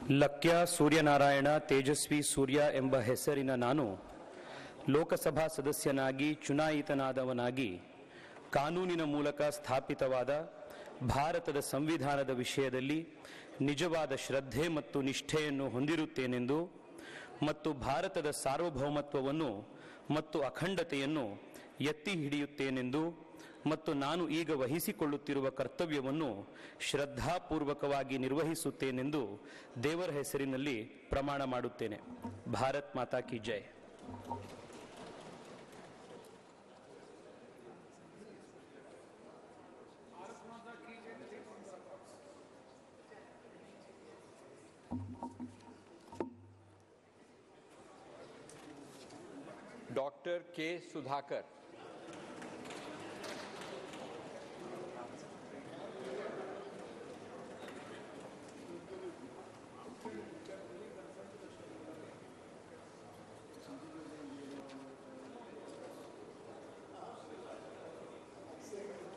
ಲಕ್ಯ ಸೂರ್ಯನಾರಾಯಣ ತೇಜಸ್ವಿ ಸೂರ್ಯ ಎಂಬ ಹೆಸರಿನ ನಾನು ಲೋಕಸಭಾ ಸದಸ್ಯನಾಗಿ ಚುನಾಯಿತನಾದವನಾಗಿ ಕಾನೂನಿನ ಮೂಲಕ ಸ್ಥಾಪಿತವಾದ ಭಾರತದ ಸಂವಿಧಾನದ ವಿಷಯದಲ್ಲಿ ನಿಜವಾದ ಶ್ರದ್ಧೆ ಮತ್ತು ನಿಷ್ಠೆಯನ್ನು ಹೊಂದಿರುತ್ತೇನೆಂದು ಮತ್ತು ಭಾರತದ ಸಾರ್ವಭೌಮತ್ವವನ್ನು ಮತ್ತು ಅಖಂಡತೆಯನ್ನು ಎತ್ತಿ ಹಿಡಿಯುತ್ತೇನೆಂದು ಮತ್ತು ನಾನು ಈಗ ವಹಿಸಿಕೊಳ್ಳುತ್ತಿರುವ ಕರ್ತವ್ಯವನ್ನು ಶ್ರದ್ಧಾಪೂರ್ವಕವಾಗಿ ನಿರ್ವಹಿಸುತ್ತೇನೆಂದು ದೇವರ ಹೆಸರಿನಲ್ಲಿ ಪ್ರಮಾಣ ಮಾಡುತ್ತೇನೆ. ಭಾರತ್ ಮಾತಾ ಕಿ ಜೈ. Dr. K. Sudhakar.